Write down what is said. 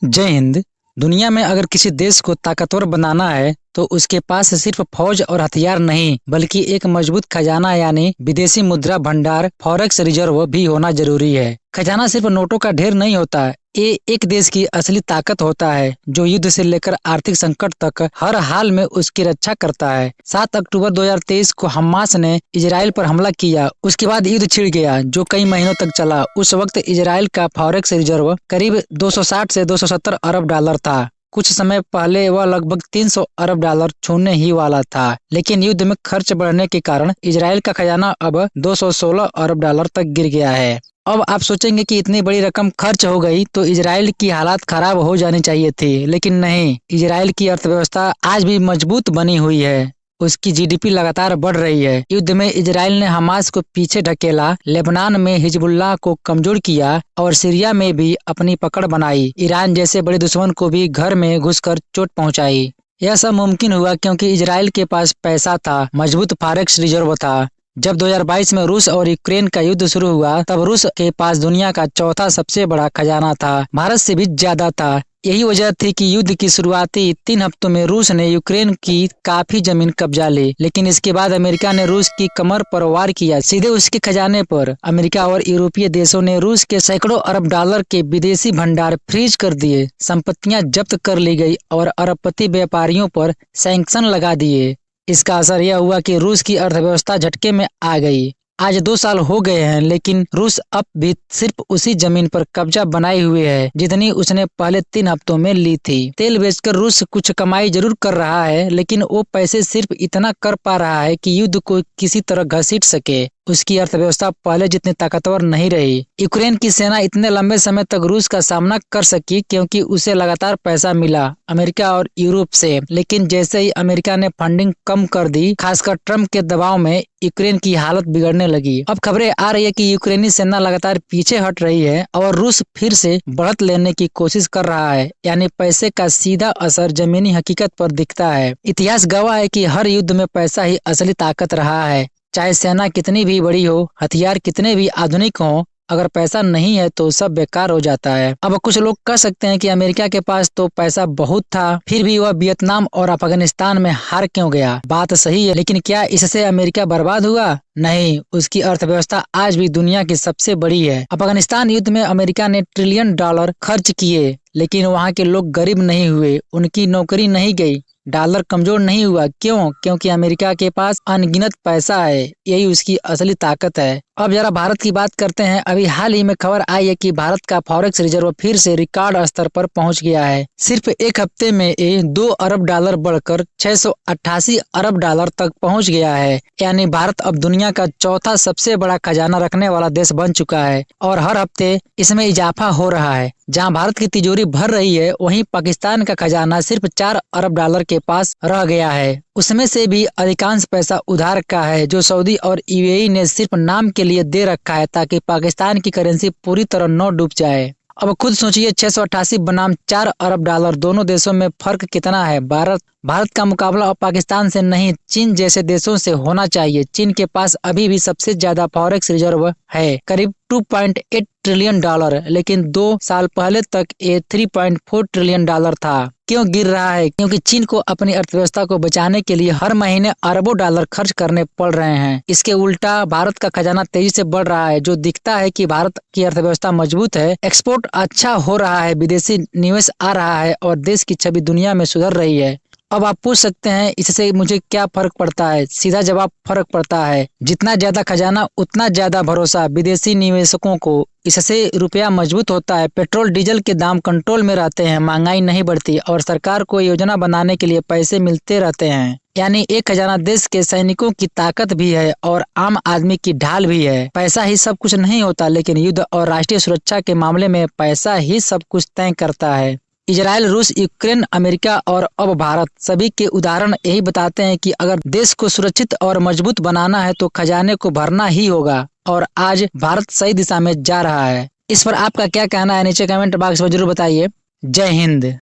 जय हिंद। दुनिया में अगर किसी देश को ताकतवर बनाना है तो उसके पास सिर्फ फौज और हथियार नहीं बल्कि एक मजबूत खजाना यानी विदेशी मुद्रा भंडार फॉरेक्स रिजर्व भी होना जरूरी है। खजाना सिर्फ नोटों का ढेर नहीं होता, ये एक देश की असली ताकत होता है जो युद्ध से लेकर आर्थिक संकट तक हर हाल में उसकी रक्षा करता है। 7 अक्टूबर 2023 को हमास ने इजराइल पर हमला किया। उसके बाद युद्ध छिड़ गया जो कई महीनों तक चला। उस वक्त इजराइल का फॉरेक्स रिजर्व करीब 260 से 270 अरब डॉलर था। कुछ समय पहले वह लगभग 300 अरब डॉलर छूने ही वाला था, लेकिन युद्ध में खर्च बढ़ने के कारण इजराइल का खजाना अब 216 अरब डॉलर तक गिर गया है। अब आप सोचेंगे कि इतनी बड़ी रकम खर्च हो गई तो इजराइल की हालात खराब हो जानी चाहिए थी, लेकिन नहीं। इजराइल की अर्थव्यवस्था आज भी मजबूत बनी हुई है। उसकी जीडीपी लगातार बढ़ रही है। युद्ध में इजराइल ने हमास को पीछे ढकेला, लेबनान में हिजबुल्लाह को कमजोर किया और सीरिया में भी अपनी पकड़ बनाई। ईरान जैसे बड़े दुश्मन को भी घर में घुसकर चोट पहुंचाई। यह सब मुमकिन हुआ क्योंकि इजराइल के पास पैसा था, मजबूत फॉरेक्स रिजर्व था। जब 2022 में रूस और यूक्रेन का युद्ध शुरू हुआ तब रूस के पास दुनिया का चौथा सबसे बड़ा खजाना था, भारत से भी ज्यादा था। यही वजह थी कि युद्ध की शुरुआती 3 हफ्तों में रूस ने यूक्रेन की काफी जमीन कब्जा ली, लेकिन इसके बाद अमेरिका ने रूस की कमर पर वार किया, सीधे उसके खजाने पर। अमेरिका और यूरोपीय देशों ने रूस के सैकड़ों अरब डॉलर के विदेशी भंडार फ्रीज कर दिए, संपत्तियां जब्त कर ली गई और अरबपति व्यापारियों पर सैंक्शन लगा दिए। इसका असर यह हुआ कि रूस की अर्थव्यवस्था झटके में आ गई। आज 2 साल हो गए हैं, लेकिन रूस अब भी सिर्फ उसी जमीन पर कब्जा बनाए हुए है जितनी उसने पहले 3 हफ्तों में ली थी। तेल बेचकर रूस कुछ कमाई जरूर कर रहा है, लेकिन वो पैसे सिर्फ इतना कर पा रहा है कि युद्ध को किसी तरह घसीट सके। उसकी अर्थव्यवस्था पहले जितनी ताकतवर नहीं रही। यूक्रेन की सेना इतने लंबे समय तक रूस का सामना कर सकी क्योंकि उसे लगातार पैसा मिला अमेरिका और यूरोप से, लेकिन जैसे ही अमेरिका ने फंडिंग कम कर दी, खासकर ट्रम्प के दबाव में यूक्रेन की हालत बिगड़ने लगी। अब खबरें आ रही है कि यूक्रेनी सेना लगातार पीछे हट रही है और रूस फिर से बढ़त लेने की कोशिश कर रहा है, यानी पैसे का सीधा असर जमीनी हकीकत पर दिखता है। इतिहास गवाह है कि हर युद्ध में पैसा ही असली ताकत रहा है। चाहे सेना कितनी भी बड़ी हो, हथियार कितने भी आधुनिक हों, अगर पैसा नहीं है तो सब बेकार हो जाता है। अब कुछ लोग कह सकते हैं कि अमेरिका के पास तो पैसा बहुत था, फिर भी वह वियतनाम और अफगानिस्तान में हार क्यों गया। बात सही है, लेकिन क्या इससे अमेरिका बर्बाद हुआ? नहीं, उसकी अर्थव्यवस्था आज भी दुनिया की सबसे बड़ी है। अफगानिस्तान युद्ध में अमेरिका ने ट्रिलियन डॉलर खर्च किए, लेकिन वहाँ के लोग गरीब नहीं हुए, उनकी नौकरी नहीं गई, डॉलर कमजोर नहीं हुआ। क्यों? क्योंकि अमेरिका के पास अनगिनत पैसा है, यही उसकी असली ताकत है। अब जरा भारत की बात करते हैं। अभी हाल ही में खबर आई है कि भारत का फॉरेक्स रिजर्व फिर से रिकॉर्ड स्तर पर पहुंच गया है। सिर्फ एक हफ्ते में ये 2 अरब डॉलर बढ़कर 688 अरब डॉलर तक पहुंच गया है, यानी भारत अब दुनिया का चौथा सबसे बड़ा खजाना रखने वाला देश बन चुका है और हर हफ्ते इसमें इजाफा हो रहा है। जहां भारत की तिजोरी भर रही है, वहीं पाकिस्तान का खजाना सिर्फ 4 अरब डॉलर के पास रह गया है। उसमें से भी अधिकांश पैसा उधार का है जो सऊदी और यूएई ने सिर्फ नाम के लिए दे रखा है ताकि पाकिस्तान की करेंसी पूरी तरह न डूब जाए। अब खुद सोचिए, 688 बनाम 4 अरब डॉलर, दोनों देशों में फर्क कितना है। भारत का मुकाबला अब पाकिस्तान से नहीं, चीन जैसे देशों से होना चाहिए। चीन के पास अभी भी सबसे ज्यादा फॉरेक्स रिजर्व है, करीब 2.8 ट्रिलियन डॉलर, लेकिन 2 साल पहले तक ये 3.4 ट्रिलियन डॉलर था। क्यों गिर रहा है? क्योंकि चीन को अपनी अर्थव्यवस्था को बचाने के लिए हर महीने अरबों डॉलर खर्च करने पड़ रहे हैं। इसके उल्टा भारत का खजाना तेजी से बढ़ रहा है, जो दिखता है कि भारत की अर्थव्यवस्था मजबूत है, एक्सपोर्ट अच्छा हो रहा है, विदेशी निवेश आ रहा है और देश की छवि दुनिया में सुधर रही है। अब आप पूछ सकते हैं इससे मुझे क्या फर्क पड़ता है? सीधा जवाब, फर्क पड़ता है। जितना ज्यादा खजाना उतना ज्यादा भरोसा विदेशी निवेशकों को। इससे रुपया मजबूत होता है, पेट्रोल डीजल के दाम कंट्रोल में रहते हैं, महंगाई नहीं बढ़ती और सरकार को योजना बनाने के लिए पैसे मिलते रहते हैं। यानी एक खजाना देश के सैनिकों की ताकत भी है और आम आदमी की ढाल भी है। पैसा ही सब कुछ नहीं होता, लेकिन युद्ध और राष्ट्रीय सुरक्षा के मामले में पैसा ही सब कुछ तय करता है। इजराइल, रूस, यूक्रेन, अमेरिका और अब भारत, सभी के उदाहरण यही बताते हैं कि अगर देश को सुरक्षित और मजबूत बनाना है तो खजाने को भरना ही होगा, और आज भारत सही दिशा में जा रहा है। इस पर आपका क्या कहना है? नीचे कमेंट बॉक्स में जरूर बताइए। जय हिंद।